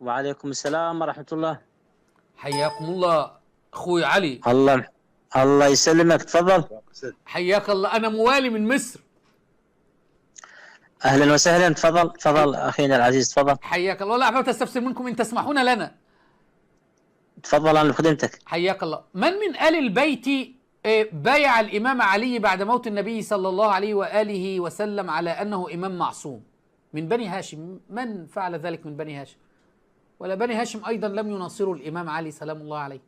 وعليكم السلام ورحمة الله. حياكم الله اخوي علي. الله يسلمك، تفضل. حياك الله، انا موالي من مصر. اهلا وسهلا، تفضل اخينا العزيز، تفضل. حياك الله، لا احببت استفسر منكم ان تسمحون لنا. تفضل، انا بخدمتك. حياك الله. من آل البيت بايع الامام علي بعد موت النبي صلى الله عليه واله وسلم على انه امام معصوم من بني هاشم؟ من فعل ذلك من بني هاشم؟ ولا بني هاشم ايضا لم يناصروا الامام علي سلام الله عليه؟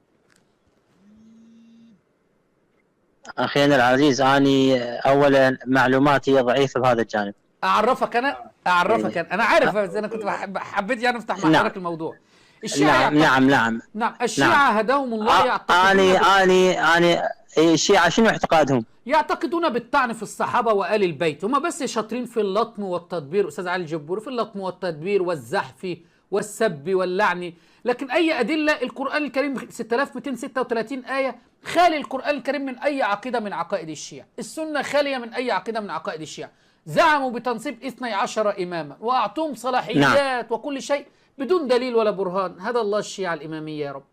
اخينا العزيز، اني اولا معلوماتي ضعيفة بهذا الجانب. اعرفك انا عارف، بس انا كنت حبيت يعني افتح مع حضرتك الموضوع. الشيعة نعم الشيعة هداهم الله يعتقدون الشيعة شنو اعتقادهم؟ يعتقدون بالطعن في الصحابة وآل البيت. هم بس شاطرين في اللطم والتدبير، أستاذ علي الجبوري، في اللطم والتدبير والزحف والسب واللعن. لكن أي أدلة؟ القرآن الكريم 6236 آية خالي القرآن الكريم من أي عقيدة من عقائد الشيعة. السنة خالية من أي عقيدة من عقائد الشيعة. زعموا بتنصيب 12 إماما وأعطوهم صلاحيات وكل شيء بدون دليل ولا برهان. هذا الله الشيعة الإمامية يا رب.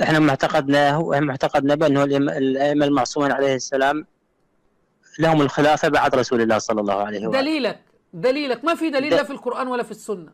احنا معتقدنا بأنه الأئمة المعصومين عليه السلام لهم الخلافة بعد رسول الله صلى الله عليه وآله. دليلك ما في دليل لا في القرآن ولا في السنة.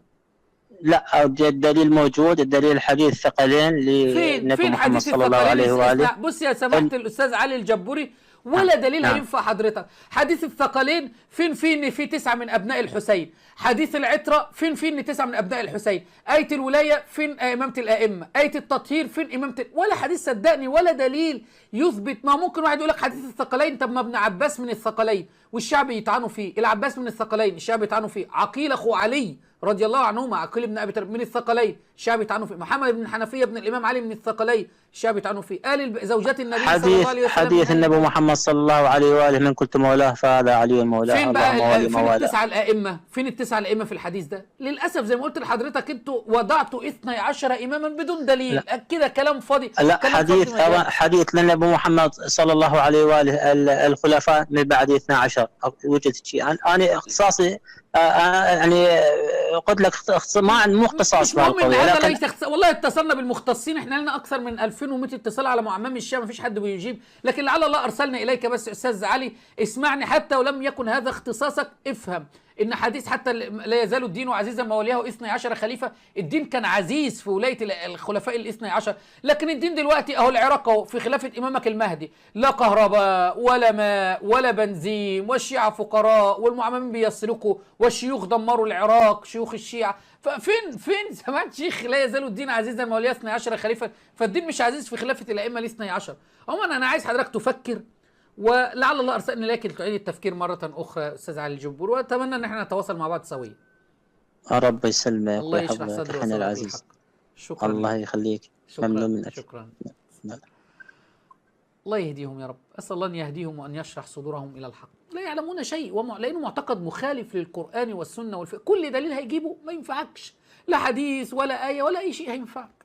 لا، الدليل موجود، الدليل حديث الثقلين للنبي محمد صلى الله عليه وآله. بص يا سماحة الأستاذ علي الجبوري، ولا دليل هينفع حضرتك. حديث الثقلين فين ان في 9 من ابناء الحسين. حديث العترة فين ان 9 من ابناء الحسين. آية الولاية فين امامة الائمة. آية التطهير فين امامة ولا حديث صدقني ولا دليل يثبت. ما ممكن واحد يقول لك حديث الثقلين، طب ما ابن عباس من الثقلين والشعب يطعنوا فيه. العباس من الثقلين الشعب يطعنوا فيه. عقيل اخو علي رضي الله عنهما، عقيل بن ابي طالب من الثقلين الشعب يطعنوا فيه. محمد بن الحنفية ابن الامام علي من الثقلين الشعب يطعنوا فيه. زوجات النبي صلى الله عليه وسلم. حديث النبي محمد صلى الله عليه واله من قلت مولاه فهذا علي مولاه. فين بقى فين التسعة الائمة؟ فين التسعة الائمه في الحديث ده؟ للاسف زي ما قلت لحضرتك انتوا وضعتوا 12 اماما بدون دليل، كده كلام فاضي. لا، حديث للنبي محمد صلى الله عليه واله الخلفاء من بعد 12 وجدت شيء. انا اختصاصي يعني قلت لك مو اختصاص في القضيه، لكن والله اتصلنا بالمختصين، احنا لنا اكثر من 2100 اتصال على معمم الشام، ما فيش حد بيجيب. لكن لعل الله ارسلنا اليك. بس استاذ علي اسمعني، حتى ولم يكن هذا اختصاصك افهم ان حديث حتى لا يزال الدين عزيزا ما وليه 12 خليفه. الدين كان عزيز في ولايه الخلفاء ال 12، لكن الدين دلوقتي اهو العراق اهو في خلافه امامك المهدي لا كهرباء ولا ماء ولا بنزين، والشيعه فقراء والمعممين بيسلكوا والشيوخ دمروا العراق شيوخ الشيعه. فين سمعت شيخ لا يزال الدين عزيزا ما وليه 12 خليفه؟ فالدين مش عزيز في خلافه الائمه ال 12. عموما انا عايز حضرتك تفكر، ولعل الله ارسلني لكن تعيد التفكير مره اخرى استاذ علي الجبور، واتمنى ان احنا نتواصل مع بعض سويا. رب يسلمك الله يشرح صدرك العزيز. شكرا. الله يخليك، ممنون منك. شكرا. الله يهديهم يا رب. اسال الله ان يهديهم وان يشرح صدورهم الى الحق. لا يعلمون شيء لانه معتقد مخالف للقران والسنه كل دليل هيجيبه ما ينفعكش، لا حديث ولا ايه ولا اي شيء هينفعك.